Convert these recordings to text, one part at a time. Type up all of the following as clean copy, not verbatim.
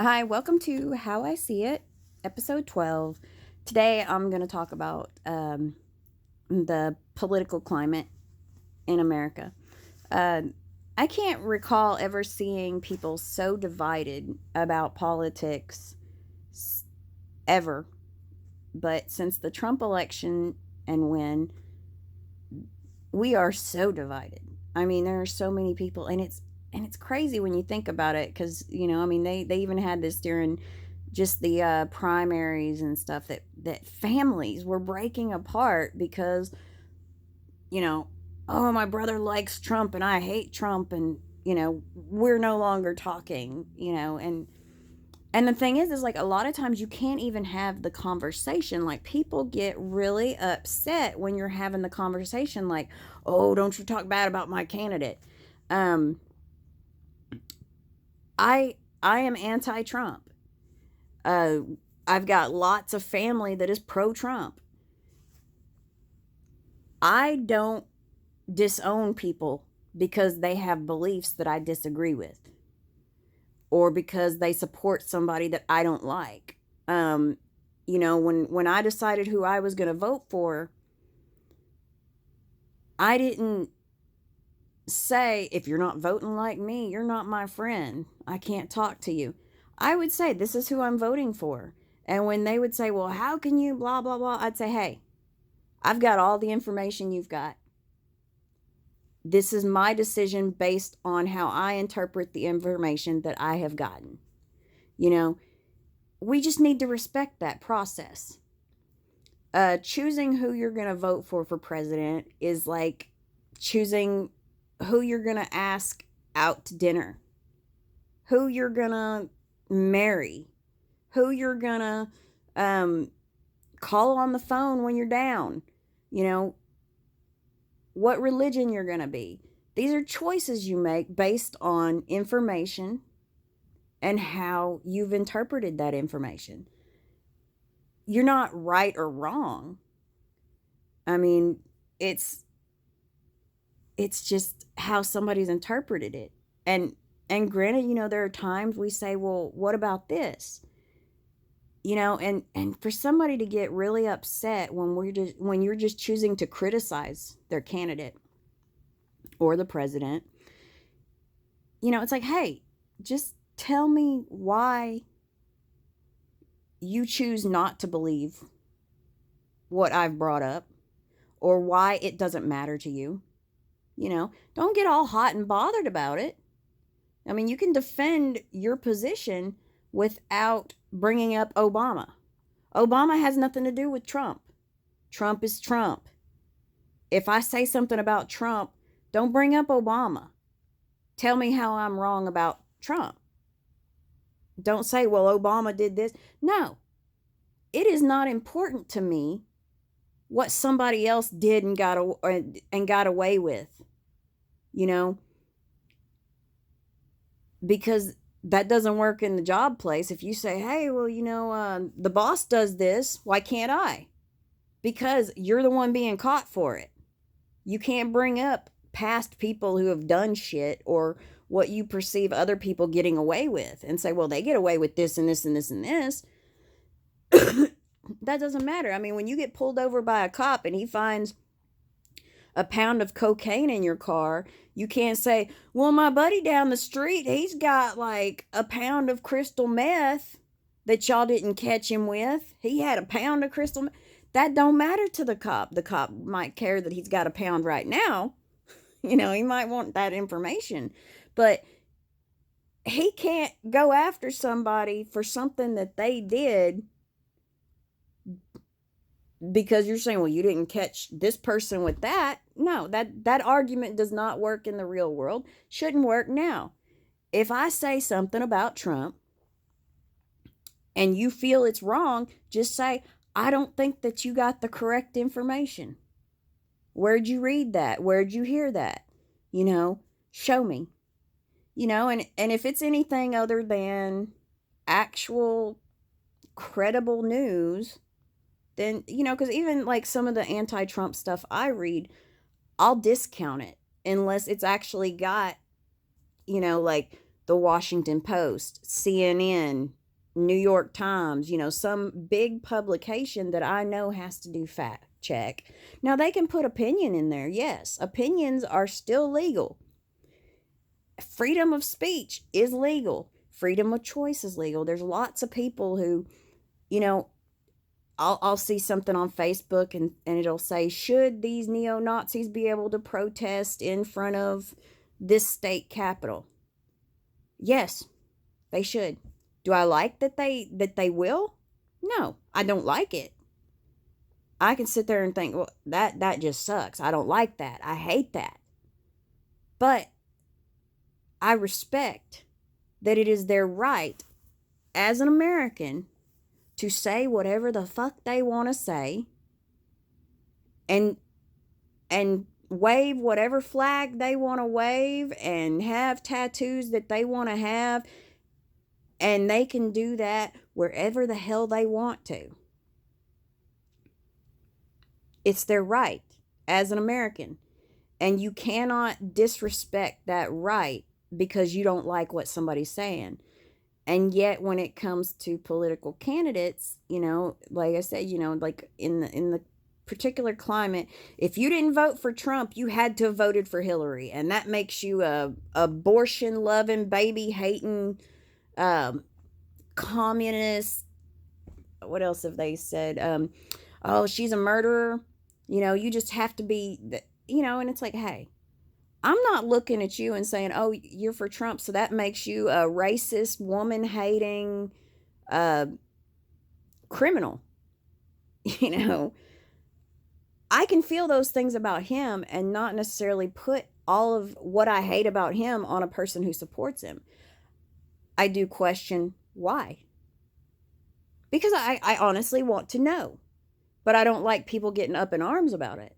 Hi, welcome to How I See It, episode 12. Today I'm going to talk about the political climate in America. Uh, I can't recall ever seeing people so divided about politics ever, but since the Trump election and when, we are so divided. I mean, there are so many people, and it's crazy when you think about it because I mean they even had this during just the primaries and stuff that families were breaking apart because you know oh, my brother likes Trump and I hate Trump, and we're no longer talking, and the thing is like a lot of times you can't even have the conversation. Like, people get really upset when you're having the conversation, like, oh, don't you talk bad about my candidate. um I am anti-Trump. uh I've got lots of family that is pro-Trump. I don't disown people because they have beliefs that I disagree with, or because they support somebody that I don't like. Um, when I decided who I was going to vote for, I didn't say, if you're not voting like me, you're not my friend. I can't talk to you. I would say, this is who I'm voting for. And when they would say, well, how can you blah, blah, blah, I'd say, hey, I've got all the information you've got. This is my decision based on how I interpret the information that I have gotten. You know, we just need to respect that process. Choosing who you're going to vote for president is like choosing who you're going to ask out to dinner, who you're going to marry, who you're going to call on the phone when you're down, you know, what religion you're going to be. These are choices you make based on information and how you've interpreted that information. You're not right or wrong. I mean, it's it's just how somebody's interpreted it. And granted, there are times we say, well, what about this? And for somebody to get really upset when you're just choosing to criticize their candidate or the president, it's like, hey, just tell me why you choose not to believe what I've brought up, or why it doesn't matter to you. Don't get all hot and bothered about it. I mean, you can defend your position without bringing up Obama. Obama has nothing to do with Trump. Trump is Trump. If I say something about Trump, don't bring up Obama. Tell me how I'm wrong about Trump. Don't say, well, Obama did this. No, it is not important to me what somebody else did and got away with, you know, because that doesn't work in the job place. If you say, hey, well, the boss does this, why can't I? Because you're the one being caught for it. You can't bring up past people who have done shit, or what you perceive other people getting away with, and say, well, they get away with this and this and this and this. That doesn't matter. I mean, when you get pulled over by a cop and he finds a pound of cocaine in your car, you can't say, well, my buddy down the street, he's got like a pound of crystal meth that y'all didn't catch him with. He had a pound of crystal meth. That don't matter to the cop. The cop might care that he's got a pound right now. He might want that information. But he can't go after somebody for something that they did because you're saying, well, you didn't catch this person with that. No, that argument does not work in the real world. Shouldn't work now. If I say something about Trump and you feel it's wrong, just say, I don't think that you got the correct information. Where'd you read that? Where'd you hear that? Show me. And if it's anything other than actual credible news, then, because even like some of the anti Trump stuff I read, I'll discount it unless it's actually got, like the Washington Post, CNN, New York Times, some big publication that I know has to do fact check. Now, they can put opinion in there. Yes, opinions are still legal. Freedom of speech is legal. Freedom of choice is legal. There's lots of people who, you know, I'll see something on Facebook and it'll say, should these neo Nazis be able to protest in front of this state capitol? Yes, they should. Do I like that they will? No, I don't like it. I can sit there and think, well, that just sucks. I don't like that. I hate that. But I respect that it is their right as an American to say whatever the fuck they want to say and wave whatever flag they want to wave and have tattoos that they want to have, and they can do that wherever the hell they want to. It's their right as an American, and you cannot disrespect that right because you don't like what somebody's saying. And yet when it comes to political candidates, like I said, like in the particular climate, if you didn't vote for Trump, you had to have voted for Hillary, and that makes you a abortion loving, baby hating, communist. What else have they said? Oh, she's a murderer. You just have to be, and it's like, hey, I'm not looking at you and saying, oh, you're for Trump, so that makes you a racist, woman-hating criminal. I can feel those things about him and not necessarily put all of what I hate about him on a person who supports him. I do question why. Because I honestly want to know. But I don't like people getting up in arms about it.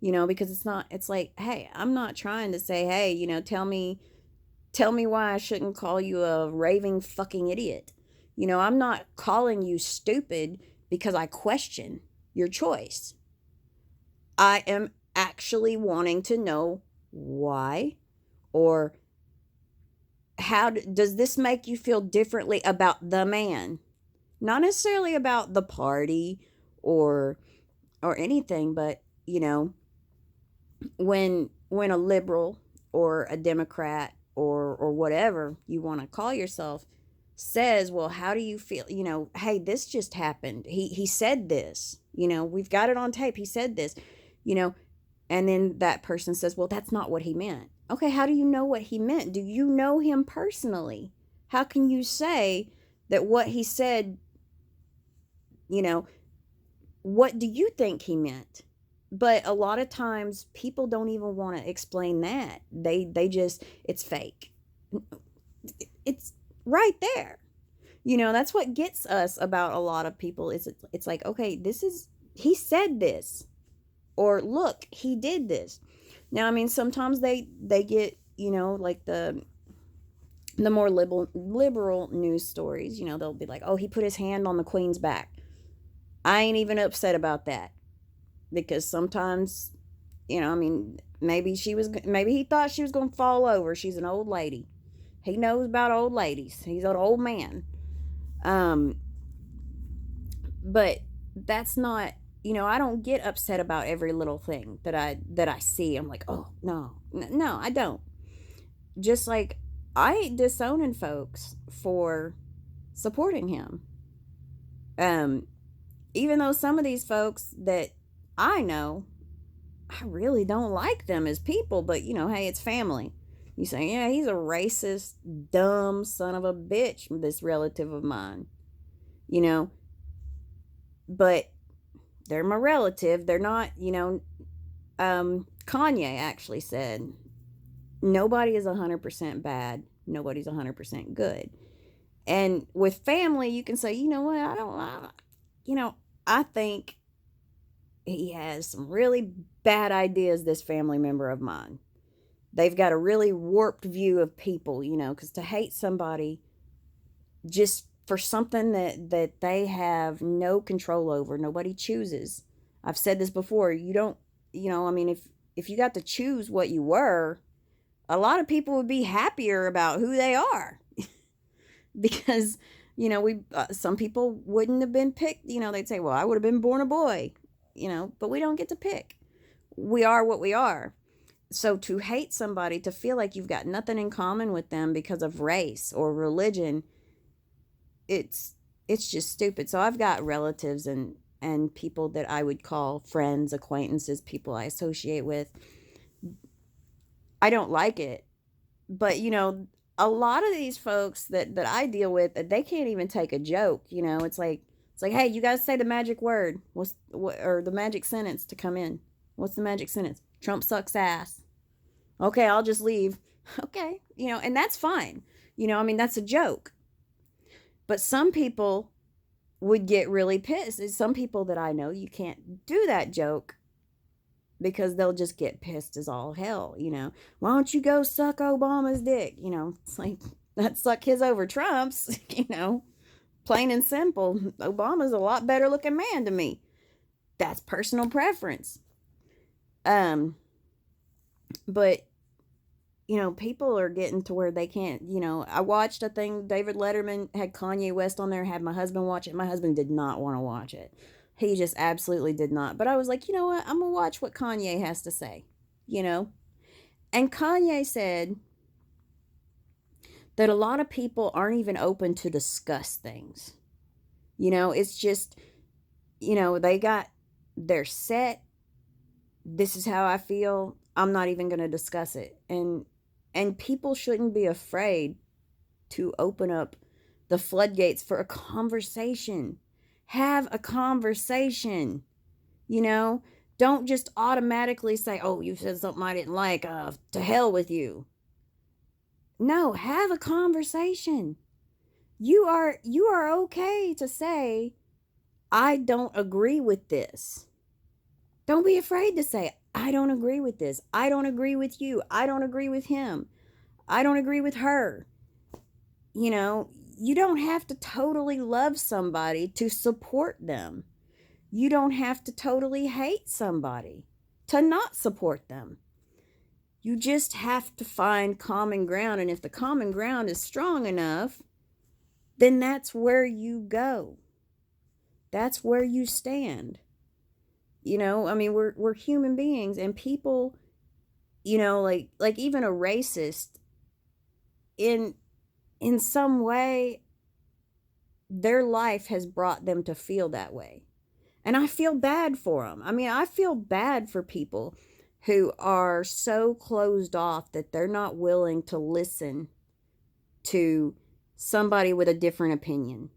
Because it's like, hey, I'm not trying to say, hey, tell me why I shouldn't call you a raving fucking idiot. I'm not calling you stupid because I question your choice. I am actually wanting to know why, or how does this make you feel differently about the man? Not necessarily about the party or anything, but when a liberal or a Democrat or whatever you want to call yourself says, well, how do you feel? Hey, this just happened. He said this. We've got it on tape. He said this. And then that person says, well, that's not what he meant. Okay, how do you know what he meant? Do you know him personally? How can you say that what he said, what do you think he meant? But a lot of times people don't even want to explain that. They just, it's fake. It's right there. That's what gets us about a lot of people. It's like, okay, he said this. Or look, he did this. Now, I mean, sometimes they get, like the more liberal news stories, they'll be like, oh, he put his hand on the Queen's back. I ain't even upset about that. Because sometimes, I mean, maybe he thought she was going to fall over. She's an old lady. He knows about old ladies. He's an old man. But that's not, I don't get upset about every little thing that I see. I'm like, oh, no, I don't. Just like I ain't disowning folks for supporting him. Even though some of these folks that I know, I really don't like them as people, but hey, it's family. You say, yeah, he's a racist, dumb son of a bitch, this relative of mine, but they're my relative. They're not, Kanye actually said, nobody is 100% bad. Nobody's 100% good. And with family, you can say, you know what, I think he has some really bad ideas, this family member of mine. They've got a really warped view of people, because to hate somebody just for something that they have no control over, nobody chooses. I've said this before, you don't, I mean, if you got to choose what you were, a lot of people would be happier about who they are because we some people wouldn't have been picked. They'd say, well, I would have been born a boy, but we don't get to pick. We are what we are. So to hate somebody, to feel like you've got nothing in common with them because of race or religion, it's just stupid. So I've got relatives and people that I would call friends, acquaintances, people I associate with. I don't like it, but a lot of these folks that I deal with, they can't even take a joke. It's like, hey, you guys say the magic word. Or the magic sentence to come in? What's the magic sentence? Trump sucks ass. Okay, I'll just leave. Okay, and that's fine. That's a joke. But some people would get really pissed. Some people that I know, you can't do that joke because they'll just get pissed as all hell. Why don't you go suck Obama's dick? It's like, let's suck his over Trump's. Plain and simple. Obama's a lot better looking man to me. That's personal preference. But people are getting to where they can't. I watched a thing, David Letterman had Kanye West on there, had my husband watch it. My husband did not want to watch it. He just absolutely did not. But I was like, you know what? I'm going to watch what Kanye has to say, And Kanye said that a lot of people aren't even open to discuss things. It's just, they're set. This is how I feel. I'm not even going to discuss it. And people shouldn't be afraid to open up the floodgates for a conversation. Have a conversation. Don't just automatically say, oh, you said something I didn't like. To hell with you. No, have a conversation. You are okay to say, I don't agree with this. Don't be afraid to say, I don't agree with this. I don't agree with you. I don't agree with him. I don't agree with her. You don't have to totally love somebody to support them. You don't have to totally hate somebody to not support them. You just have to find common ground. And if the common ground is strong enough, then that's where you go. That's where you stand. We're human beings, and people, like even a racist, in some way, their life has brought them to feel that way. And I feel bad for them. I feel bad for people who are so closed off that they're not willing to listen to somebody with a different opinion,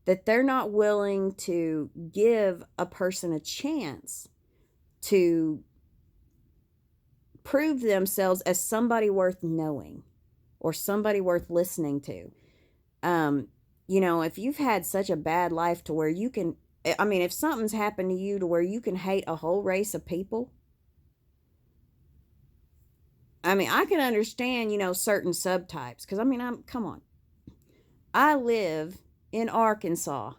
that they're not willing to give a person a chance to prove themselves as somebody worth knowing or somebody worth listening to. If you've had such a bad life to where you can, if something's happened to you to where you can hate a whole race of people, I can understand, certain subtypes. Because, come on. I live in Arkansas.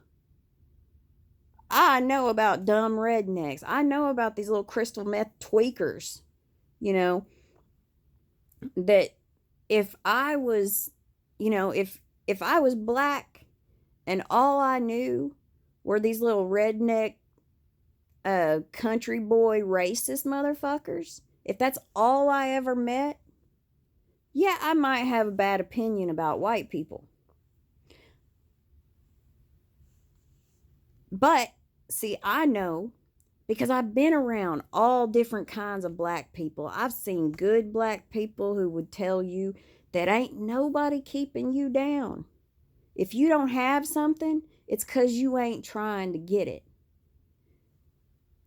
I know about dumb rednecks. I know about these little crystal meth tweakers, that if I was, if I was black and all I knew were these little redneck, country boy racist motherfuckers, if that's all I ever met, yeah, I might have a bad opinion about white people. But, see, I know because I've been around all different kinds of black people. I've seen good black people who would tell you that ain't nobody keeping you down. If you don't have something, it's because you ain't trying to get it.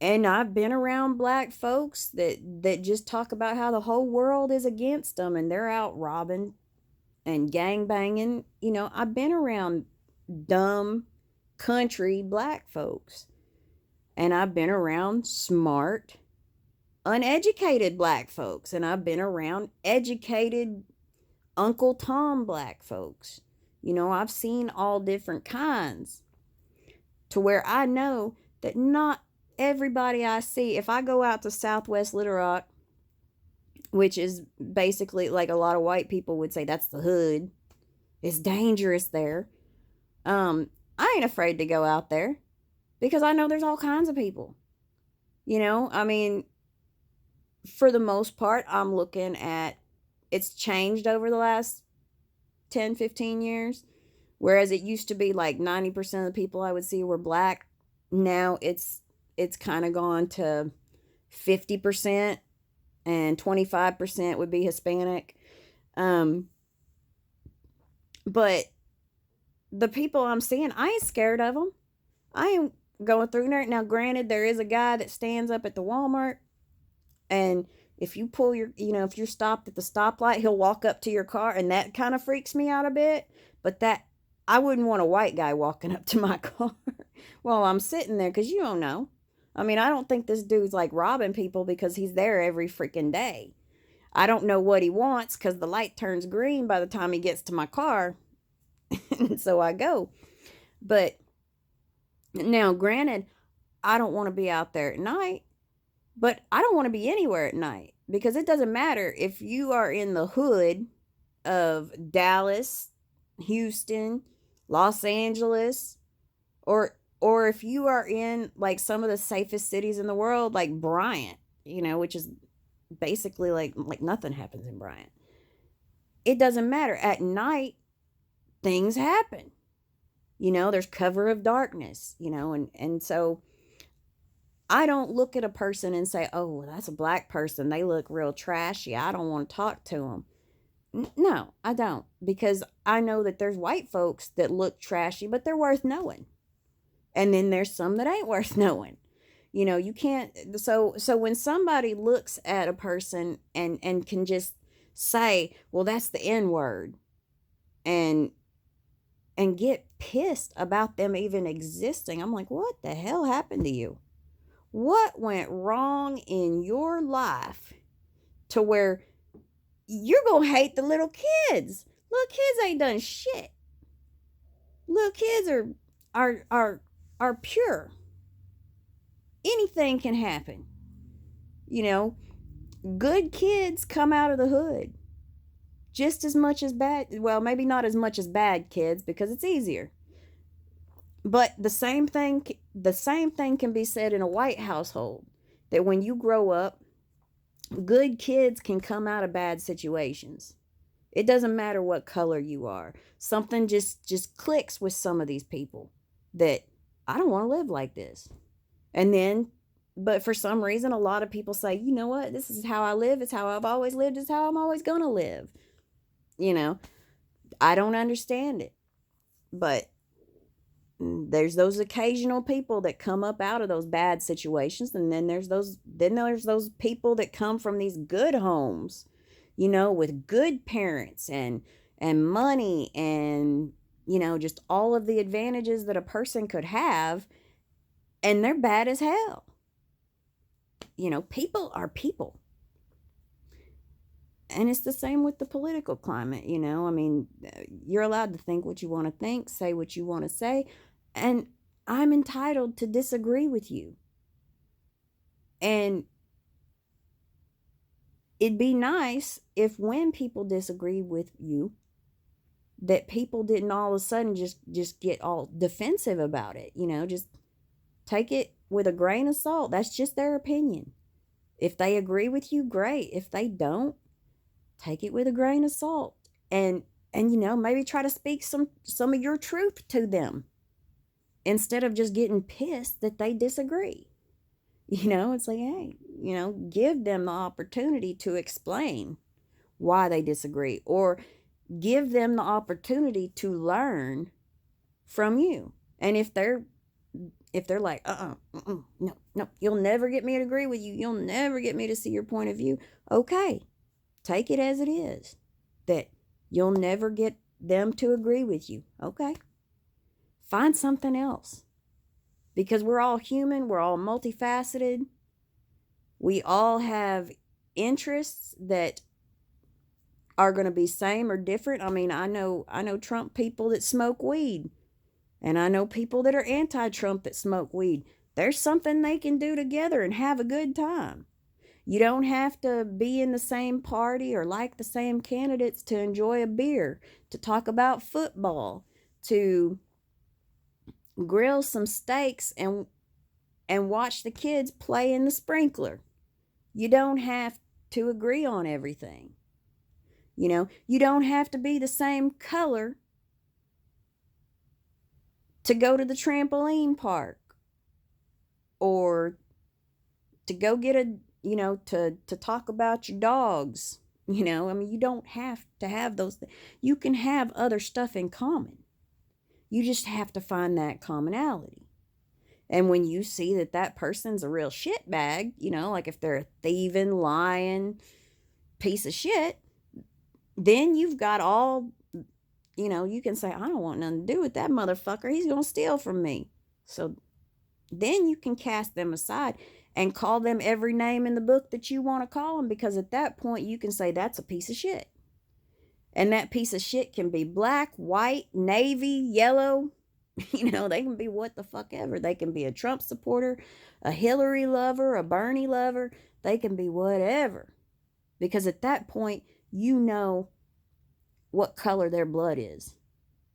And I've been around black folks that just talk about how the whole world is against them and they're out robbing and gangbanging. I've been around dumb country black folks. And I've been around smart, uneducated black folks. And I've been around educated Uncle Tom black folks. I've seen all different kinds to where I know that not everybody I see, if I go out to Southwest Little Rock which is basically like a lot of white people would say that's the hood. It's dangerous there. I ain't afraid to go out there because I know there's all kinds of people. I mean, for the most part, I'm looking at it's changed over the last 10, 15 years. Whereas it used to be like 90% of the people I would see were black. Now it's kind of gone to 50% and 25% would be Hispanic. Um, but the people I'm seeing, I ain't scared of them. I ain't going through there. Now, granted, there is a guy that stands up at the Walmart, and if you pull if you're stopped at the stoplight, he'll walk up to your car, and that kind of freaks me out a bit. But I wouldn't want a white guy walking up to my car while I'm sitting there, because you don't know. I mean, I don't think this dude's like robbing people because he's there every freaking day. I don't know what he wants because the light turns green by the time he gets to my car. And so I go. But now, granted, I don't want to be out there at night, but I don't want to be anywhere at night because it doesn't matter if you are in the hood of Dallas, Houston, Los Angeles, or if you are in like some of the safest cities in the world, like Bryant, which is basically like nothing happens in Bryant. It doesn't matter. At night, things happen. There's cover of darkness, and so I don't look at a person and say, oh, that's a black person. They look real trashy. I don't want to talk to them. No, I don't. Because I know that there's white folks that look trashy, but they're worth knowing. And then there's some that ain't worth knowing. You can't. So when somebody looks at a person and can just say, well, that's the N word, and get pissed about them even existing, I'm like, what the hell happened to you? What went wrong in your life to where you're going to hate the little kids? Little kids ain't done shit. Little kids are pure. Anything can happen. Good kids come out of the hood just as much as bad. Well, maybe not as much as bad kids because it's easier. But the same thing can be said in a white household, that when you grow up, good kids can come out of bad situations. It doesn't matter what color you are. Something just clicks with some of these people that I don't want to live like this. And then, but for some reason, a lot of people say, you know what? This is how I live. It's how I've always lived. It's how I'm always going to live. I don't understand it. But there's those occasional people that come up out of those bad situations, and then there's those people that come from these good homes, with good parents and money and just all of the advantages that a person could have, and they're bad as hell. People are people. And it's the same with the political climate. I mean, you're allowed to think what you want to think, say what you want to say, and I'm entitled to disagree with you. And it'd be nice if when people disagree with you, that people didn't all of a sudden just get all defensive about it. Just take it with a grain of salt. That's just their opinion. If they agree with you, great. If they don't, take it with a grain of salt, and maybe try to speak some of your truth to them instead of just getting pissed that they disagree. It's like, hey, give them the opportunity to explain why they disagree, or give them the opportunity to learn from you. And if they're like, no, you'll never get me to agree with you, you'll never get me to see your point of view, okay, take it as it is, that you'll never get them to agree with you. Okay. Find something else. Because we're all human. We're all multifaceted. We all have interests that are going to be same or different. I mean, I know Trump people that smoke weed. And I know people that are anti-Trump that smoke weed. There's something they can do together and have a good time. You don't have to be in the same party or like the same candidates to enjoy a beer, to talk about football, to grill some steaks and watch the kids play in the sprinkler. You don't have to agree on everything. You don't have to be the same color to go to the trampoline park or to go get to talk about your dogs. You don't have to have those things. You can have other stuff in common. You just have to find that commonality. And when you see that person's a real shitbag, like if they're a thieving, lying piece of shit, then you've got all, you can say, I don't want nothing to do with that motherfucker. He's going to steal from me. So then you can cast them aside and call them every name in the book that you want to call them, because at that point you can say that's a piece of shit. And that piece of shit can be black, white, navy, yellow. They can be what the fuck ever. They can be a Trump supporter, a Hillary lover, a Bernie lover. They can be whatever. Because at that point, you know what color their blood is.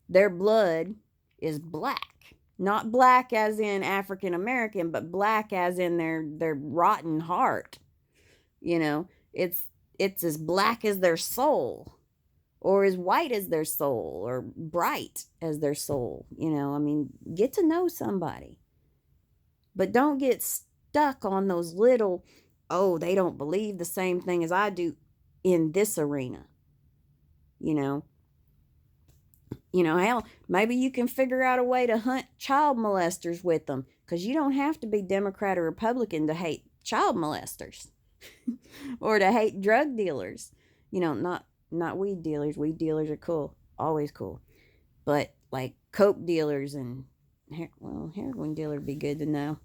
Their blood is black. Not black as in African American, but black as in their rotten heart. It's as black as their soul, or as white as their soul, or bright as their soul. Get to know somebody. But don't get stuck on those little, oh, they don't believe the same thing as I do in this arena. Hell, maybe you can figure out a way to hunt child molesters with them, because you don't have to be Democrat or Republican to hate child molesters or to hate drug dealers. Not weed dealers. Weed dealers are cool, always cool. But like coke dealers and heroin dealer would be good to know.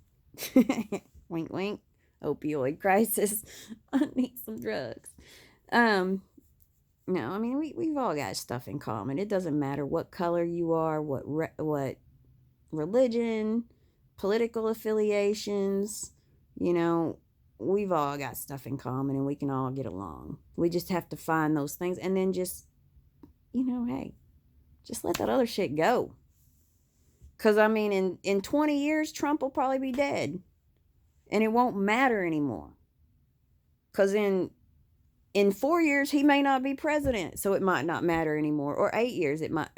Wink, wink. Opioid crisis. I need some drugs. No, we've all got stuff in common. It doesn't matter what color you are, what religion, political affiliations. We've all got stuff in common, and we can all get along. We just have to find those things, and then just, hey, just let that other shit go. Because, in 20 years, Trump will probably be dead, and it won't matter anymore. Because in 4 years, he may not be president, so it might not matter anymore. Or 8 years, it might,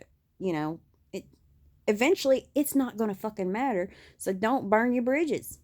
eventually, it's not going to fucking matter. So don't burn your bridges.